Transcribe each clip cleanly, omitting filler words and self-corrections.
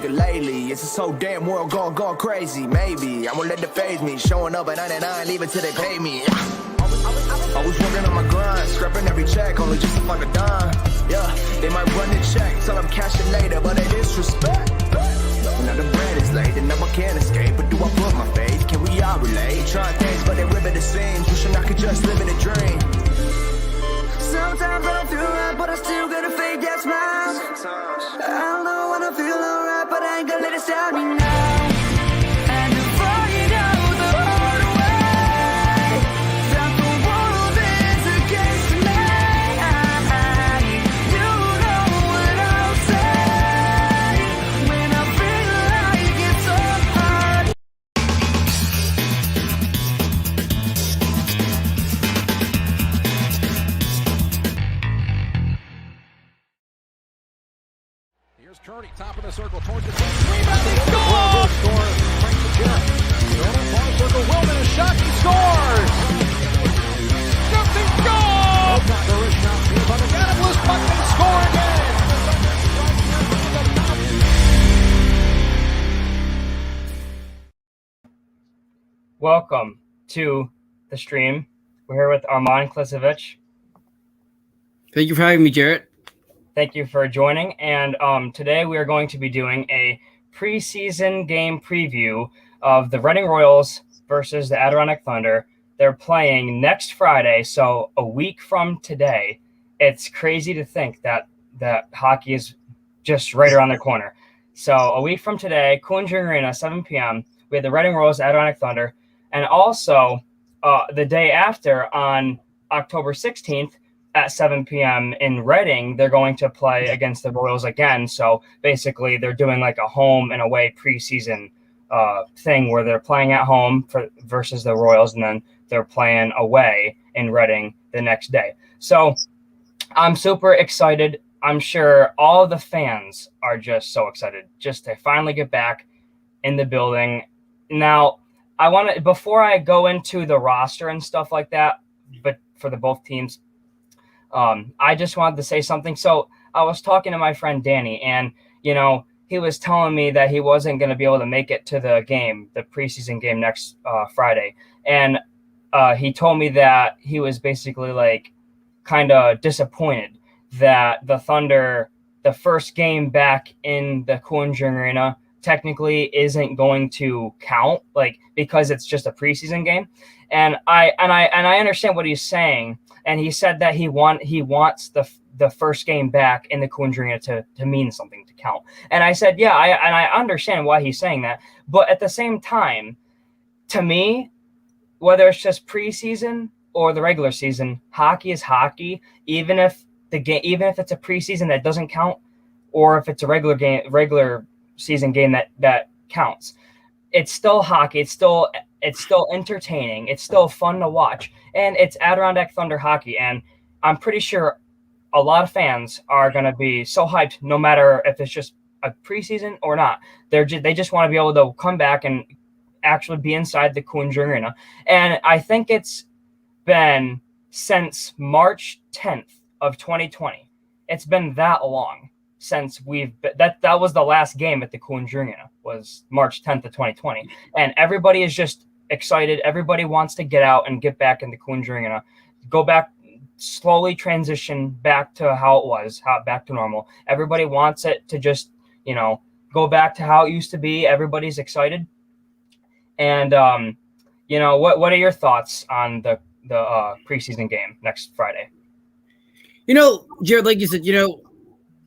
Lately, it's this whole damn world gone crazy. Maybe I won't let it faze me. Showing up at 99, leaving till they pay me. Always working on my grind, scrapping every check, only just to fuck a dime. Yeah, they might run the check, tell them cash it later, but they disrespect. Now the bread is laid, and now I can't escape. But do I put my faith? Can we all relate? Trying things, but they rip at the seams. Wishing I could just live in a dream. Sometimes I don't feel right, but I still got a fake that smile. I don't know when I feel alright, but I ain't gonna let it stop me now. And before you know the hard way, that the world is against me, you know what I'll say when I feel like it's so hard. Here's Kearney, top of the circle, towards the center. Rebounding, goal! Score, Frank the Jet. Thrown far circle, Willman, a shot, he scores! Jumping goal! Got the wrist shot, here's on the got loose puck, they score again! Welcome to the stream. We're here with Armand Klisivitch. Thank you for having me, Jarrett. Thank you for joining. And today we are going to be doing a preseason game preview of the Reading Royals versus the Adirondack Thunder. They're playing next Friday, so a week from today. It's crazy to think that hockey is just right around the corner. So a week from today, Coolidge Arena, 7 p.m., we have the Reading Royals, Adirondack Thunder. And also the day after, on October 16th, at 7 p.m. in Reading, they're going to play against the Royals again. So basically, they're doing like a home and away preseason thing where they're playing at home versus the Royals, and then they're playing away in Reading the next day. So I'm super excited. I'm sure all the fans are just so excited just to finally get back in the building. Now, I want to, before I go into the roster and stuff like that, but for the both teams, I just wanted to say something. So I was talking to my friend Danny, and, he was telling me that he wasn't going to be able to make it to the game, the preseason game next Friday. And he told me that he was basically like kind of disappointed that the Thunder, the first game back in the Coolidge Arena, technically isn't going to count, like, because it's just a preseason game. And I understand what he's saying. And he said that he wants the first game back in the Coolidge Arena to mean something, to count. And I said, yeah, I understand why he's saying that. But at the same time, to me, whether it's just preseason or the regular season, hockey is hockey. Even if it's a preseason that doesn't count, or if it's a regular season game that counts, it's still hockey. It's still entertaining. It's still fun to watch. And it's Adirondack Thunder hockey. And I'm pretty sure a lot of fans are going to be so hyped, no matter if it's just a preseason or not. They just want to be able to come back and actually be inside the Coolidge Arena. And I think it's been since March 10th of 2020. It's been that long since that was the last game at the Coolidge Arena, was March 10th of 2020. And everybody is just excited. Everybody wants to get out and get back in the Coolidge Arena, go back, slowly transition back to how it was, back to normal. Everybody wants it to just, go back to how it used to be. Everybody's excited. And, what are your thoughts on the preseason game next Friday? Jared, like you said,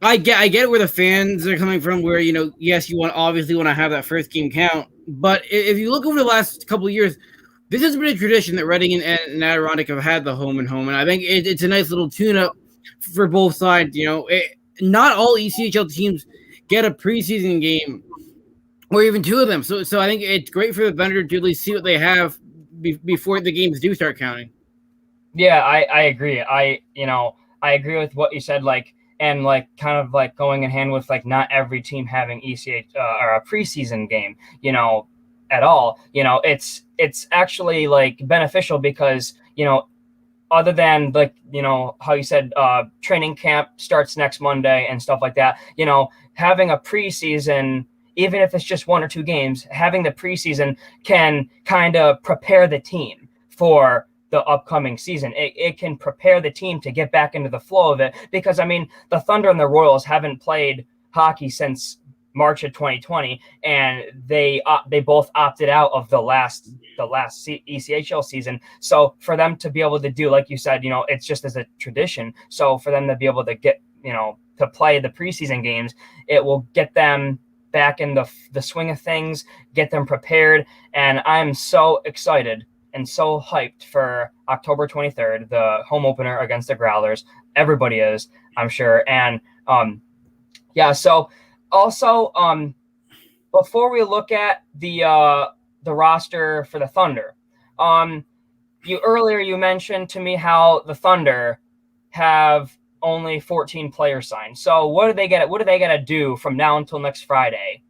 I get where the fans are coming from, where, yes, you obviously want to have that first game count. But if you look over the last couple of years, this has been a tradition that Reading and Adirondack have had the home and home. And I think it's a nice little tune-up for both sides. Not all ECHL teams get a preseason game, or even two of them. So I think it's great for the Thunder to at least see what they have before the games do start counting. Yeah, I agree. I agree with what you said. Like, and like kind of like going in hand with like not every team having ECH or a preseason game, at all. It's actually like beneficial because other than like how you said training camp starts next Monday and stuff like that, having a preseason, even if it's just 1 or 2 games, having the preseason can kind of prepare the team for the upcoming season. It can prepare the team to get back into the flow of it, because I mean the Thunder and the Royals haven't played hockey since March of 2020, and they both opted out of the last ECHL season. So for them to be able to do, like you said, it's just as a tradition. So for them to be able to get, to play the preseason games, it will get them back in the swing of things, get them prepared. And I'm so excited and so hyped for October 23rd, the home opener against the Growlers. Everybody is, I'm sure. And yeah, so also before we look at the roster for the Thunder, you mentioned to me how the Thunder have only 14 players signed. So what do they get? What do they got to do from now until next Friday?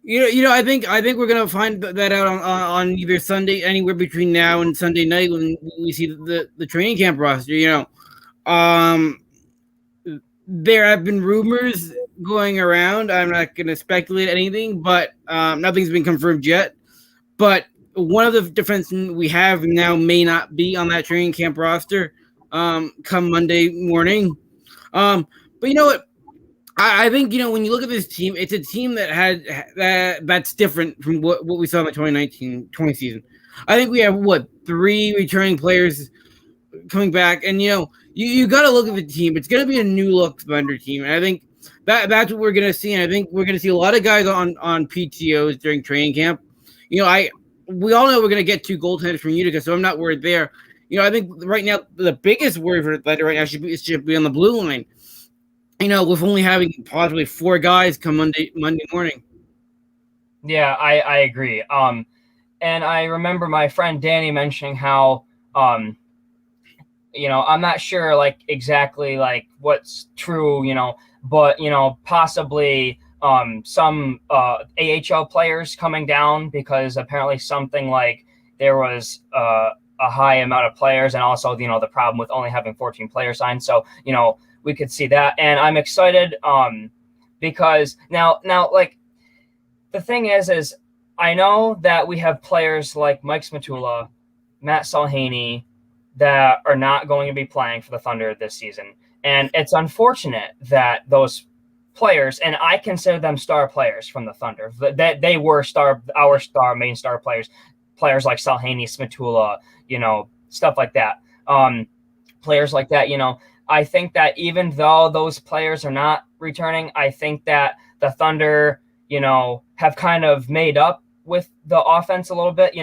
I think we're gonna find that out on either Sunday, anywhere between now and Sunday night when we see the training camp roster. There have been rumors going around. I'm not gonna speculate anything, but nothing's been confirmed yet. But one of the defensemen we have now may not be on that training camp roster come Monday morning. But you know what? I think, when you look at this team, it's a team that's different from what we saw in the 2019-20 season. I think we have 3 returning players coming back, and you got to look at the team. It's going to be a new look Thunder team, and I think that's what we're going to see. And I think we're going to see a lot of guys on PTOs during training camp. We all know we're going to get 2 goaltenders from Utica, so I'm not worried there. I think right now the biggest worry for Thunder right now should be on the blue line. With only having possibly 4 guys come Monday morning. Yeah, I agree. And I remember my friend Danny mentioning how, I'm not sure like exactly like what's true, but possibly some AHL players coming down, because apparently something like there was a high amount of players, and also the problem with only having 14 players signed. So we could see that, and I'm excited because now like the thing is I know that we have players like Mike Smatula, Matt Salhaney that are not going to be playing for the Thunder this season, and it's unfortunate that those players, and I consider them star players from the Thunder, that they were our main star players like Salhaney, Smatula, stuff like that, players like that, I think that even though those players are not returning, I think that the Thunder, have kind of made up with the offense a little bit.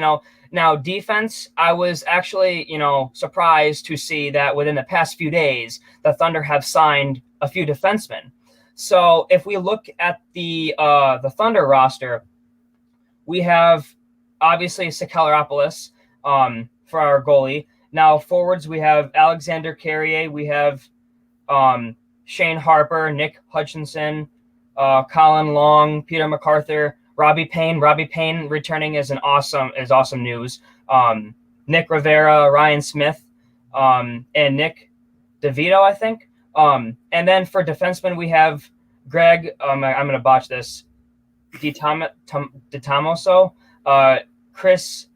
Now defense, I was actually, surprised to see that within the past few days, the Thunder have signed a few defensemen. So if we look at the Thunder roster, we have obviously Sakeleropoulos for our goalie. Now, forwards, we have Alexander Carrier, we have Shane Harper, Nick Hutchinson, Colin Long, Peter MacArthur, Robbie Payne. Robbie Payne returning is awesome news. Nick Rivera, Ryan Smith, and Nick DeVito, I think. And then for defensemen, we have Greg, I'm going to botch this, DiTomaso, Chris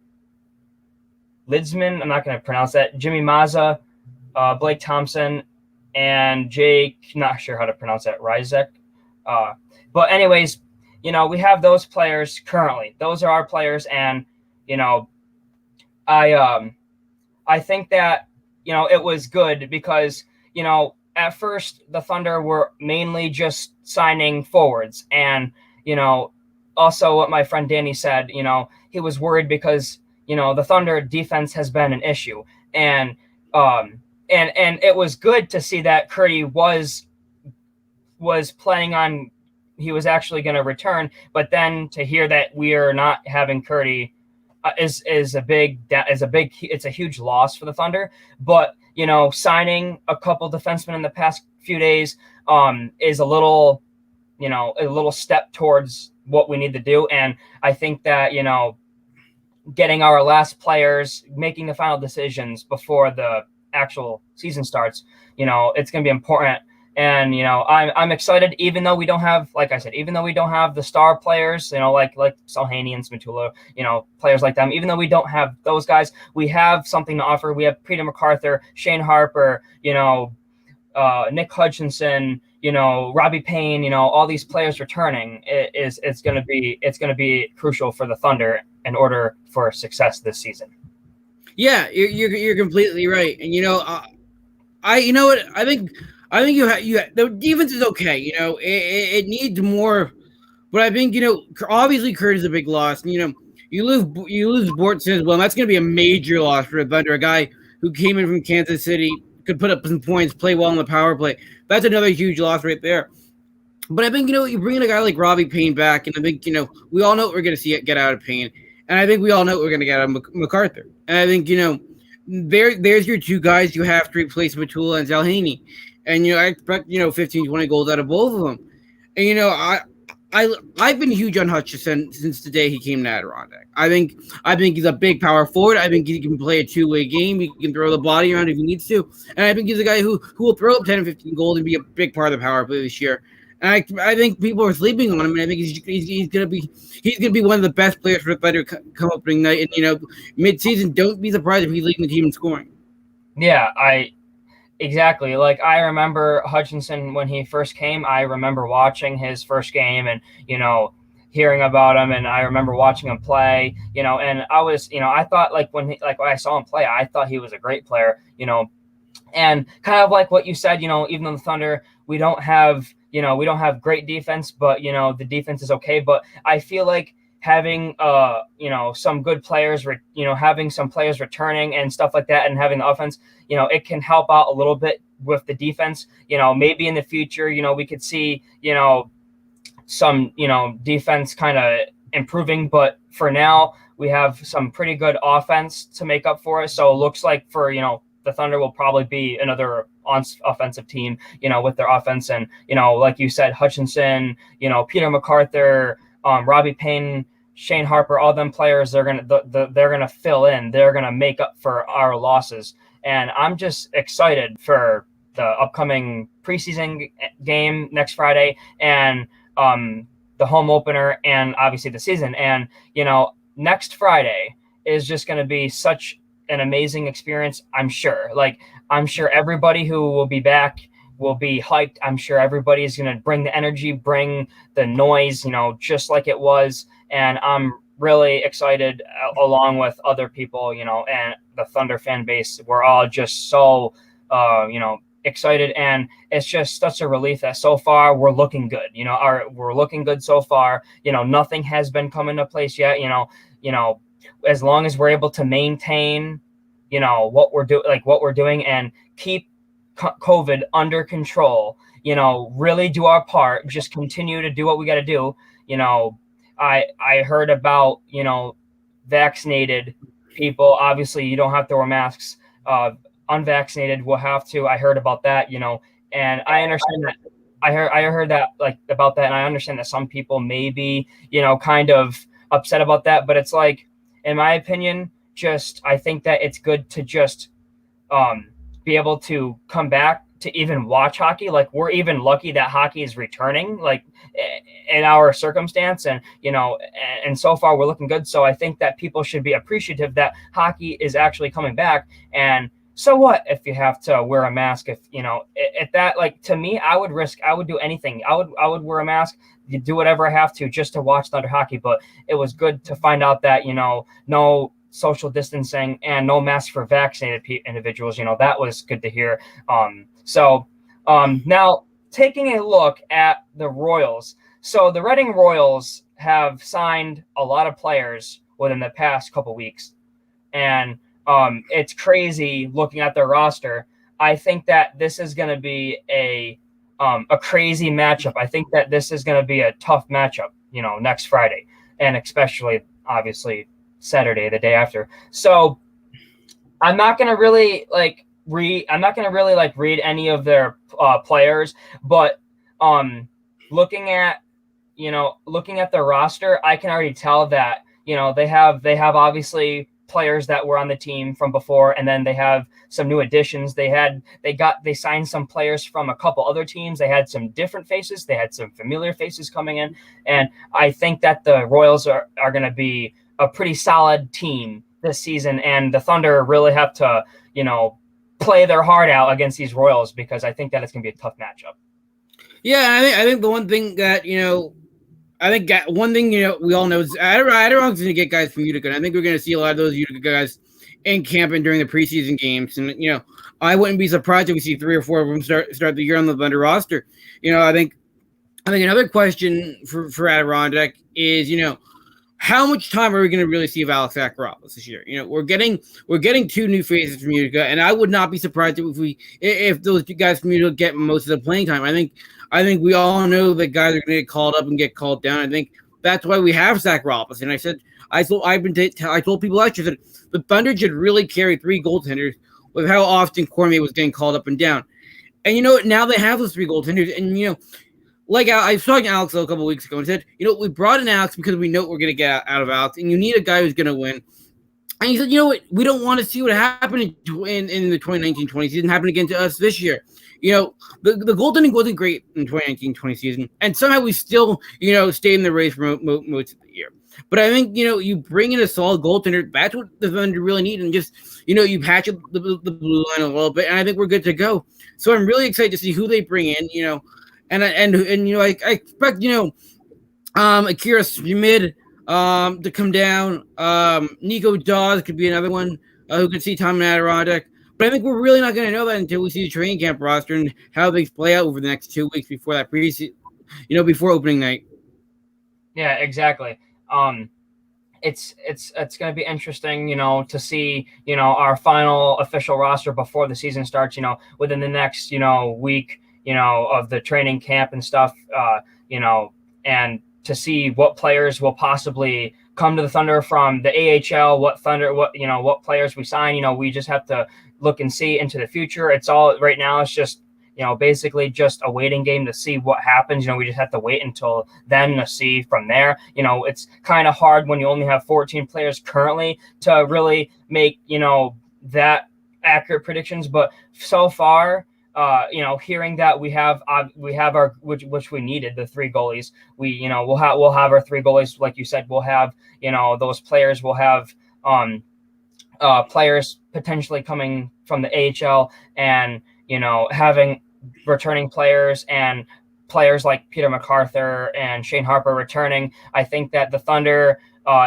Lidsman, I'm not going to pronounce that, Jimmy Mazza, Blake Thompson, and Jake, not sure how to pronounce that, Rizek. But anyways, we have those players currently. Those are our players, and, I think that, it was good because, at first the Thunder were mainly just signing forwards, and, also what my friend Danny said, he was worried because the Thunder defense has been an issue, and it was good to see that Curdy was planning on, he was actually going to return, but then to hear that we are not having Curdy is a big it's a huge loss for the Thunder. But signing a couple defensemen in the past few days is a little step towards what we need to do. And I think that getting our last players, making the final decisions before the actual season starts, it's going to be important. And I'm excited, even though we don't have, like I said, even though we don't have the star players, like Salhani and Smatula, players like them. Even though we don't have those guys, we have something to offer. We have Peter MacArthur, Shane Harper, Nick Hutchinson, Robbie Payne, all these players returning. It's going to be crucial for the Thunder in order for success this season. Yeah, you're completely right. And I think the defense is okay. It needs more, but I think obviously Kurt is a big loss. And, you lose Bortson as well. And that's going to be a major loss for the Thunder. A guy who came in from Kansas City, could put up some points, play well on the power play. That's another huge loss right there. But I think you bring in a guy like Robbie Payne back, and I think we all know what we're going to see get out of Payne, and I think we all know what we're going to get out of MacArthur. And I think there's your two guys you have to replace Matula and Salhani. And, I expect, 15, 20 goals out of both of them. And, I've been huge on Hutchison since the day he came to Adirondack. I think he's a big power forward. I think he can play a two-way game. He can throw the body around if he needs to. And I think he's a guy who will throw up 10 and 15 goals and be a big part of the power play this year. And I think people are sleeping on him, and I think he's gonna be one of the best players for the Thunder come opening night. And, mid-season, don't be surprised if he's leading the team in scoring. Yeah, exactly. Like, I remember Hutchinson when he first came. I remember watching his first game and, hearing about him, and I remember watching him play, and I was, I thought when I saw him play, I thought he was a great player, and kind of like what you said, even though the Thunder, we don't have great defense, but, the defense is okay. But I feel like having some good players, having some players returning and stuff like that, and having the offense, it can help out a little bit with the defense. Maybe in the future, we could see, some, defense kind of improving, but for now we have some pretty good offense to make up for it. So it looks like for, the Thunder will probably be another offensive team, with their offense. And, like you said, Hutchinson, Peter MacArthur, Robbie Payne, Shane Harper, all them players, they're gonna fill in. They're gonna make up for our losses, and I'm just excited for the upcoming preseason game next Friday and the home opener, and obviously the season. And next Friday is just going to be such an amazing experience. I'm sure everybody who will be back will be hyped. I'm sure everybody is going to bring the energy, bring the noise, just like it was. And I'm really excited along with other people, and the Thunder fan base. We're all just so, excited, and it's just such a relief that so far we're looking good. We're looking good so far. Nothing has been come into place yet. As long as we're able to maintain, what we're doing and keep COVID under control, really do our part, just continue to do what we got to do. I heard about, vaccinated people. Obviously you don't have to wear masks. Unvaccinated will have to. I heard about that, and I understand that. I heard that about that, and I understand that some people may be, kind of upset about that. But it's like, in my opinion, I think that it's good to just be able to come back to even watch hockey. Like, we're even lucky that hockey is returning, in our circumstance, and and so far we're looking good. So I think that people should be appreciative that hockey is actually coming back. And so what if you have to wear a mask? If at that, to me, I would do anything. I would wear a mask, do whatever I have to just to watch Thunder hockey. But it was good to find out that no social distancing and no masks for vaccinated individuals. That was good to hear. Now taking a look at the Royals. So the Reading Royals have signed a lot of players within the past couple weeks, and it's crazy looking at their roster. I think that this is going to be a crazy matchup. I think that this is going to be a tough matchup, next Friday, and especially obviously Saturday, the day after. So I'm not gonna really read any of their players, but looking at their roster, I can already tell that they have obviously players that were on the team from before, and then they have some new additions. They signed some players from a couple other teams. They had some different faces. They had some familiar faces coming in, and I think that the Royals are going to be a pretty solid team this season, and the Thunder really have to play their heart out against these Royals, because I think that it's going to be a tough matchup. Yeah, I think the one thing that we all know is Adirondack's going to get guys from Utica. And I think we're going to see a lot of those Utica guys in camp and during the preseason games. And I wouldn't be surprised if we see 3 or 4 of them start the year on the Thunder roster. I think another question for Adirondack is how much time are we going to really see of Alex Sakaropoulos this year? We're getting 2 new faces from Utica, and I would not be surprised if those guys from Utica get most of the playing time. I think we all know that guys are going to get called up and get called down. I think that's why we have Sakaropoulos. And I told people last year that the Thunder should really carry 3 goaltenders with how often Cormier was getting called up and down. And now they have those 3 goaltenders, and like I was talking to Alex a couple of weeks ago and said, we brought in Alex because we know what we're going to get out of Alex, and you need a guy who's going to win. And he said, what, we don't want to see what happened in the 2019-20 season happen again to us this year. The goaltending wasn't great in the 2019-20 season, and somehow we still, stayed in the race for most of the year. But I think, you bring in a solid goaltender, that's what the Thunder really need, and just, you patch up the blue line a little bit, and I think we're good to go. So I'm really excited to see who they bring in, And I expect Akira Schmid to come down. Nico Dawes could be another one who could see time in Adirondack. But I think we're really not going to know that until we see the training camp roster and how things play out over the next 2 weeks before that preseason, before opening night. Yeah, exactly. It's going to be interesting, to see, our final official roster before the season starts, within the next, week, of the training camp and stuff, and to see what players will possibly come to the Thunder from the AHL, what players we sign. We just have to look and see into the future. It's all right now. It's just, basically just a waiting game to see what happens. We just have to wait until then to see from there. It's kind of hard when you only have 14 players currently to really make, that accurate predictions. But so far, hearing that we have our which we needed, the 3 goalies. We'll have our 3 goalies, like you said. We'll have those players. We'll have players potentially coming from the AHL, and having returning players and players like Peter MacArthur and Shane Harper returning. I think that the Thunder,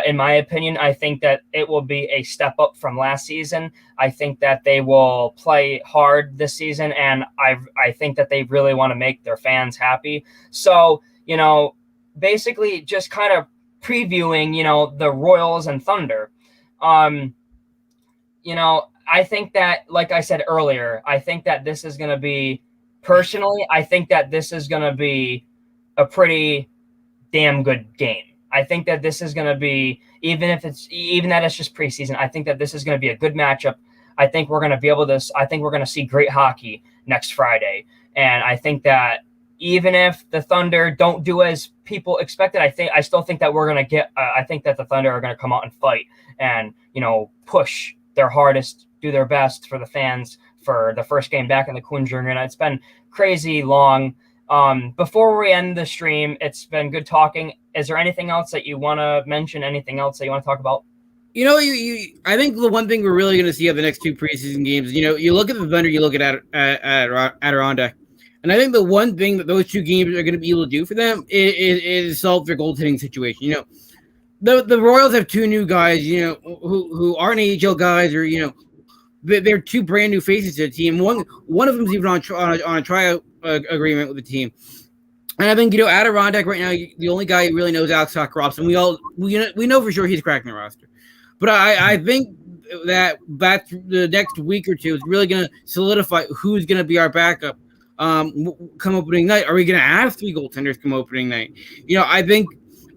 in my opinion, I think that it will be a step up from last season. I think that they will play hard this season, and I think that they really want to make their fans happy. So, basically just kind of previewing, the Royals and Thunder. I think that, like I said earlier, I think that this is going to be, personally, I think that this is going to be a pretty damn good game. I think that this is going to be, even that it's just preseason, I think that this is going to be a good matchup. I think we're going to see great hockey next Friday. And I think that even if the Thunder don't do as people expected, I still think that I think that the Thunder are going to come out and fight and, push their hardest, do their best for the fans for the first game back in the Quinns Arena. It's been crazy long. Before we end the stream, it's been good talking. Is there anything else that you want to mention? Anything else that you want to talk about? I think the one thing we're really going to see of the next 2 preseason games, you look at the Thunder, you look at Adirondack, and I think the one thing that those 2 games are going to be able to do for them is solve their goaltending situation. The Royals have 2 new guys, who aren't AHL guys, or they're 2 brand new faces to the team. One of them is even on a tryout agreement with the team. And I think Adirondack right now, the only guy who really knows Alex Sakaropoulos, and we know for sure he's cracking the roster. But I think that the next week or 2 is really going to solidify who's going to be our backup come opening night. Are we going to have 3 goaltenders come opening night? I think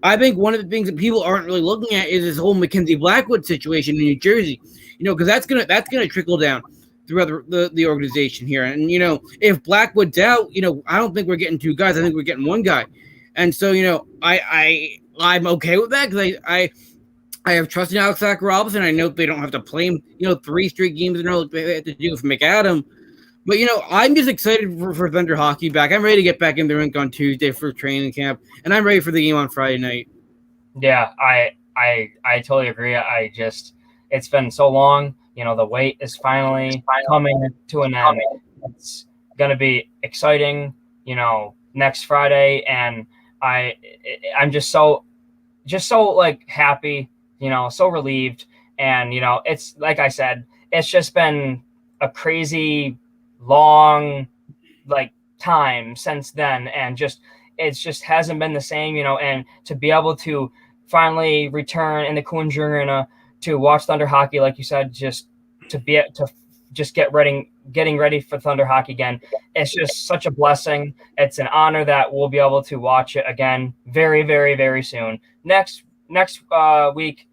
I think one of the things that people aren't really looking at is this whole Mackenzie Blackwood situation in New Jersey. Because that's gonna trickle down throughout the organization here. And if Blackwood's out, I don't think we're getting 2 guys. I think we're getting 1 guy. And so I'm okay with that because I have trust in Alex Robinson. I know they don't have to play him 3 straight games in a row like they have to do with McAdam. But I'm just excited for Thunder hockey back. I'm ready to get back in the rink on Tuesday for training camp, and I'm ready for the game on Friday night. Yeah, I totally agree. It's been so long. The wait is finally coming to an end. It's gonna be exciting. Next Friday, and I'm just so like happy. So relieved, and it's like I said, it's just been a crazy long time since then, and it just hasn't been the same, and to be able to finally return in the Coons Arena to watch Thunder hockey, like you said, just getting ready for Thunder hockey again. It's just such a blessing. It's an honor that we'll be able to watch it again very, very, very soon. Next week,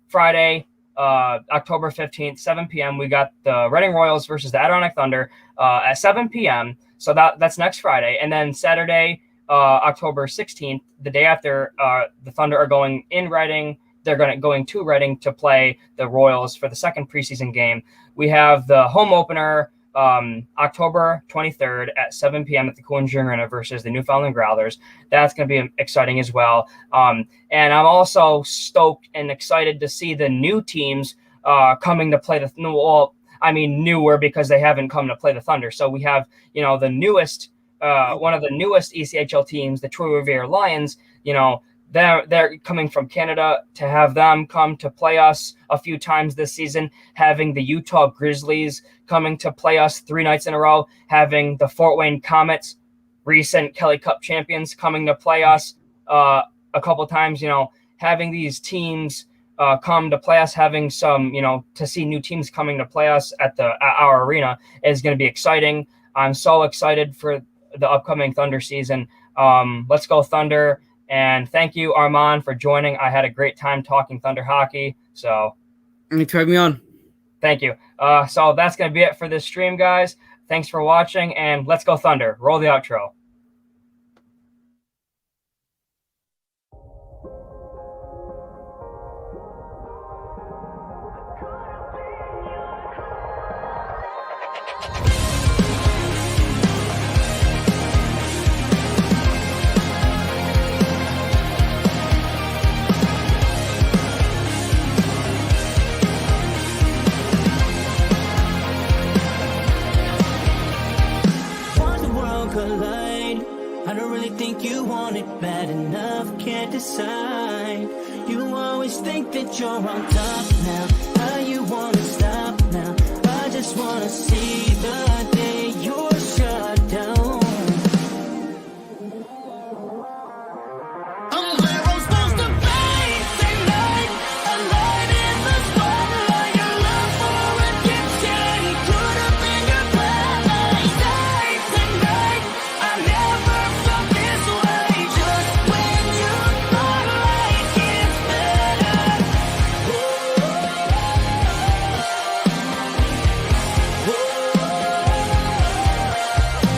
Friday, October 15th, 7 p.m., we got the Reading Royals versus the Adirondack Thunder at 7 p.m. So that's next Friday. And then Saturday, October 16th, the day after, the Thunder are going in Reading. They're going to Reading to play the Royals for the second preseason game. We have the home opener October 23rd at 7 p.m. at the Coons Arena versus the Newfoundland Growlers. That's going to be exciting as well. And I'm also stoked and excited to see the new teams coming to play newer because they haven't come to play the Thunder. So we have, the newest, one of the newest ECHL teams, the Troy Revere Lions. They're coming from Canada, to have them come to play us a few times this season, having the Utah Grizzlies coming to play us 3 nights in a row, having the Fort Wayne Comets, recent Kelly Cup champions, coming to play us a couple times, having these teams come to play us, having some, to see new teams coming to play us at our arena is going to be exciting. I'm so excited for the upcoming Thunder season. Let's go Thunder. And thank you, Armand, for joining. I had a great time talking Thunder hockey. So, thanks for having me on. Thank you. So that's going to be it for this stream, guys. Thanks for watching, and let's go Thunder. Roll the outro. I don't really think you want it bad enough, can't decide. You always think that you're on top now. How you wanna stop now? I just wanna see the